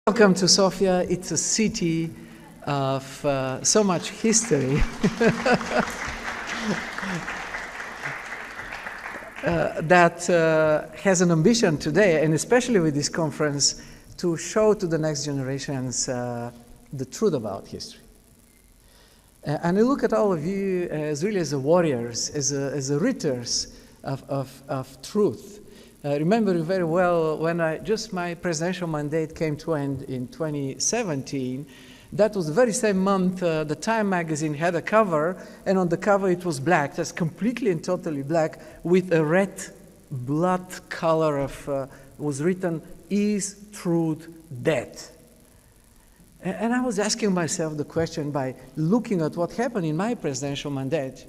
Welcome to Sofia. It's a city of so much history that has an ambition today, and especially with this conference, to show to the next generations the truth about history. And I look at all of you as really as warriors, as the readers of truth. I remember very well when my presidential mandate came to end in 2017. That was the very same month the Time magazine had a cover, and on the cover it was black, just completely and totally black, with a red blood color of, was written, "Is truth dead?" And I was asking myself the question by looking at what happened in my presidential mandate,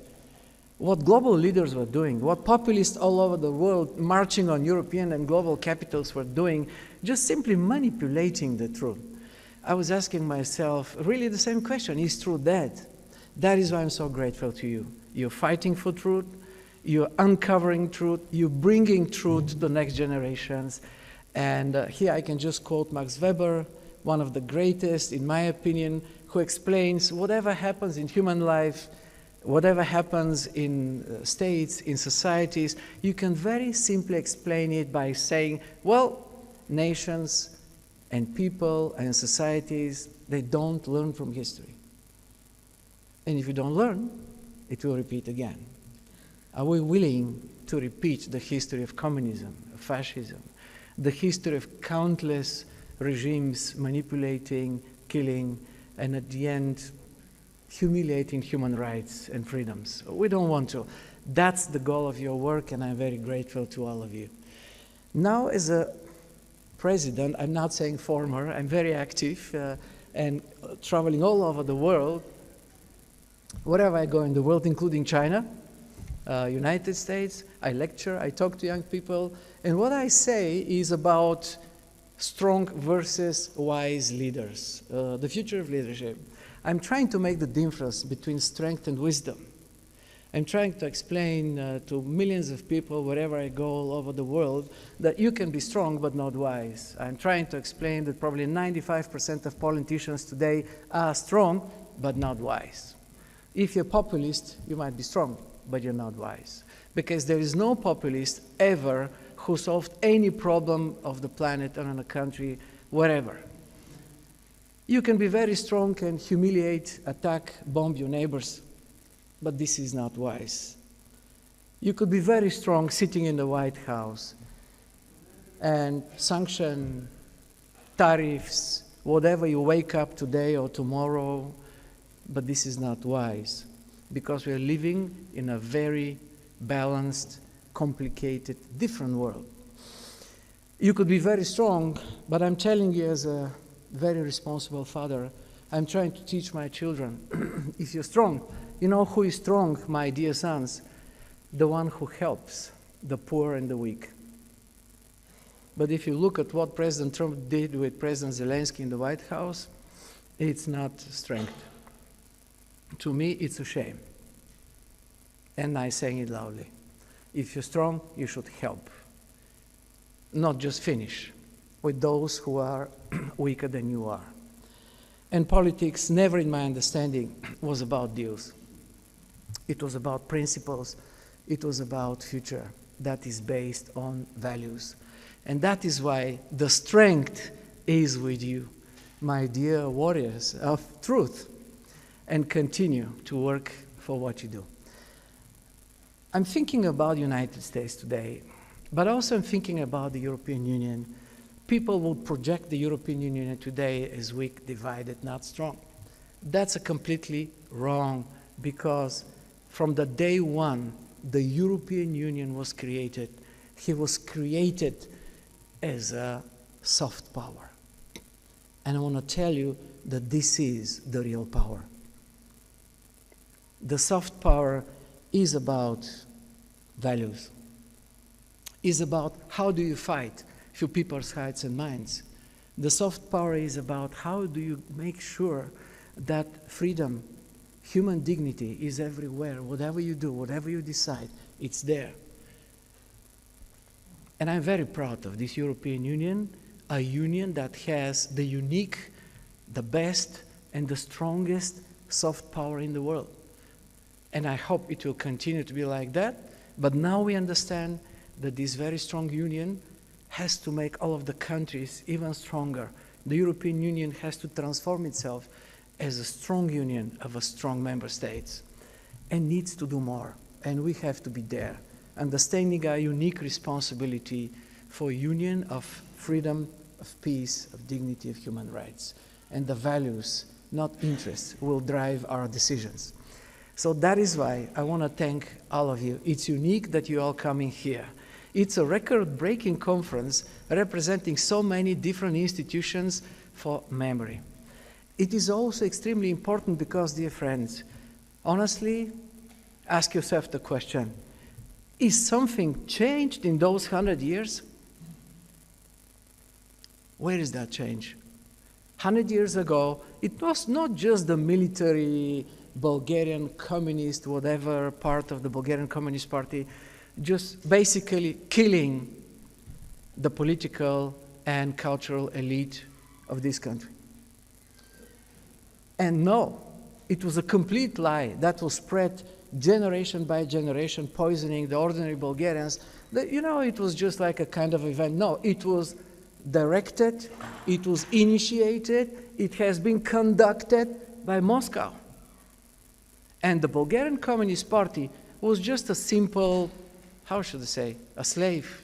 what global leaders were doing, what populists all over the world marching on European and global capitals were doing, just simply manipulating the truth. I was asking myself really the same question: is truth dead? That is why I'm so grateful to you. You're fighting for truth, you're uncovering truth, you're bringing truth to the next generations. And here I can just quote Max Weber, one of the greatest, in my opinion, who explains whatever happens in human life, whatever happens in states, in societies, you can very simply explain it by saying, well, nations and people and societies, they don't learn from history. And if you don't learn, it will repeat again. Are we willing to repeat the history of communism, of fascism, the history of countless regimes manipulating, killing, and at the end, humiliating human rights and freedoms? We don't want to. That's the goal of your work, and I'm very grateful to all of you. Now, as a president, I'm not saying former, I'm very active and traveling all over the world. Wherever I go in the world, including China, United States, I lecture, I talk to young people, and what I say is about strong versus wise leaders, the future of leadership. I'm trying to make the difference between strength and wisdom. I'm trying to explain to millions of people wherever I go all over the world that you can be strong but not wise. I'm trying to explain that probably 95% of politicians today are strong but not wise. If you're populist, you might be strong, but you're not wise. Because there is no populist ever who solved any problem of the planet or in a country, wherever. You can be very strong and humiliate, attack, bomb your neighbors, but this is not wise. You could be very strong sitting in the White House and sanction tariffs, whatever you wake up today or tomorrow, but this is not wise, because we are living in a very balanced, complicated, different world. You could be very strong, but I'm telling you as a very responsible father, I'm trying to teach my children, if you're strong, you know who is strong, my dear sons? The one who helps the poor and the weak. But if you look at what President Trump did with President Zelensky in the White House, it's not strength. To me, it's a shame. And I'm saying it loudly. If you're strong, you should help, not just finish with those who are weaker than you are. And politics, never in my understanding, was about deals. It was about principles. It was about future that is based on values. And that is why the strength is with you, my dear warriors of truth, and continue to work for what you do. I'm thinking about the United States today, but also I'm thinking about the European Union. People will project the European Union today as weak, divided, not strong. That's a completely wrong, because from the day one, the European Union was created. It was created as a soft power. And I want to tell you that this is the real power. The soft power is about values, is about how do you fight for people's hearts and minds. The soft power is about how do you make sure that freedom, human dignity is everywhere. Whatever you do, whatever you decide, it's there. And I'm very proud of this European Union. a union that has the unique, the best, and the strongest soft power in the world. And I hope it will continue to be like that. But now we understand that this very strong union has to make all of the countries even stronger. The European Union has to transform itself as a strong union of a strong member states and needs to do more. And we have to be there, understanding our unique responsibility for a union of freedom, of peace, of dignity, of human rights. And the values, not interests, will drive our decisions. So that is why I want to thank all of you. It's unique that you all coming here. It's a record-breaking conference representing so many different institutions for memory. It is also extremely important because, dear friends, honestly, ask yourself the question, is something changed in those 100 years? Where is that change? 100 years ago, it was not just the military Bulgarian communist, whatever part of the Bulgarian Communist Party, just basically killing the political and cultural elite of this country. And no, it was a complete lie that was spread generation by generation, poisoning the ordinary Bulgarians. You know, it was just like a kind of event. No, it was directed, it was initiated, it has been conducted by Moscow. And the Bulgarian Communist Party was just a simple, how should I say, a slave.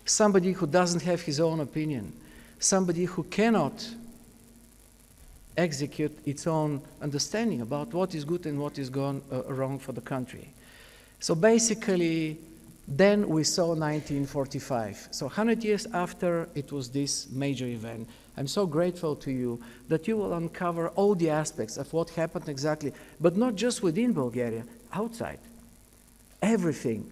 Somebody who doesn't have his own opinion. Somebody who cannot execute its own understanding about what is good and what is gone wrong for the country. So basically, then we saw 1945. So 100 years after, it was this major event. I'm so grateful to you that you will uncover all the aspects of what happened exactly, but not just within Bulgaria, outside. Everything,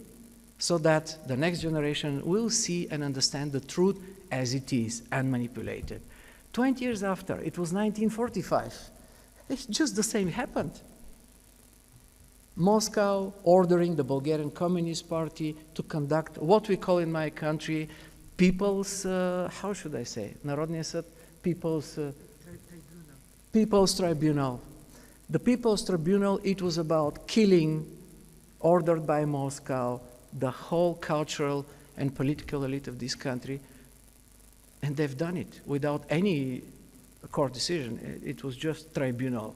so that the next generation will see and understand the truth as it is, unmanipulated. 20 years after, it was 1945. It's just the same happened. Moscow ordering the Bulgarian Communist Party to conduct what we call in my country people's, how should I say, Народния съд, People's Tribunal. The People's Tribunal, it was about killing, ordered by Moscow, the whole cultural and political elite of this country. And they've done it without any court decision. It was just tribunal.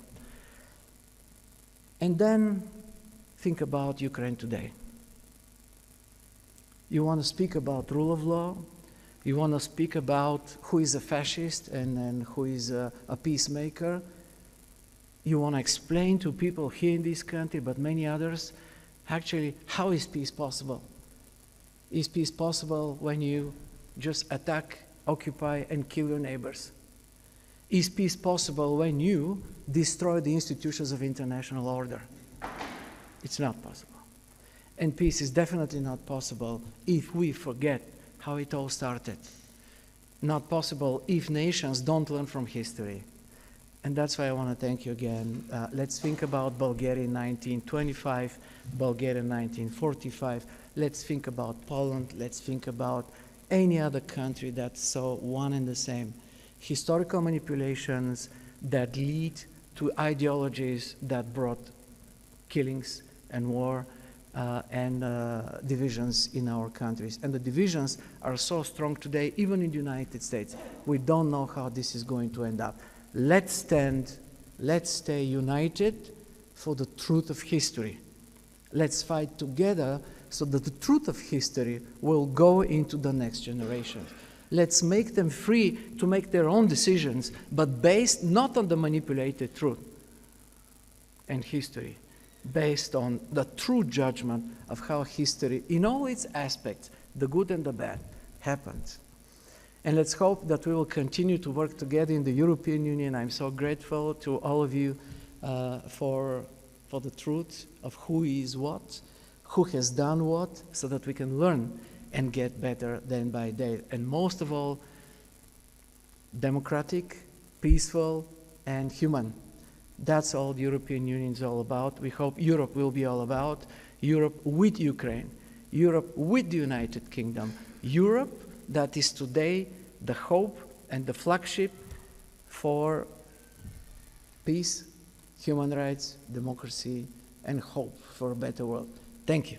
And then think about Ukraine today. You want to speak about rule of law? You want to speak about who is a fascist and who is a peacemaker? You want to explain to people here in this country, but many others, actually, how is peace possible? Is peace possible when you just attack, occupy, and kill your neighbors? Is peace possible when you destroy the institutions of international order? It's not possible. And peace is definitely not possible if we forget how it all started. Not possible if nations don't learn from history. And that's why I want to thank you again. Let's think about Bulgaria in 1925, Bulgaria in 1945. Let's think about Poland. Let's think about any other country that saw one and the same. Historical manipulations that lead to ideologies that brought killings and war and divisions in our countries. And the divisions are so strong today, even in the United States. We don't know how this is going to end up. Let's stand, let's stay united for the truth of history. Let's fight together so that the truth of history will go into the next generation. Let's make them free to make their own decisions, but based not on the manipulated truth and history, based on the true judgment of how history, in all its aspects, the good and the bad, happened. And let's hope that we will continue to work together in the European Union. I'm so grateful to all of you for the truth of who is what, who has done what, so that we can learn and get better day by day. And most of all, democratic, peaceful, and human. That's all the European Union is all about. We hope Europe will be all about. Europe with Ukraine, Europe with the United Kingdom, Europe that is today the hope and the flagship for peace, human rights, democracy, and hope for a better world. Thank you.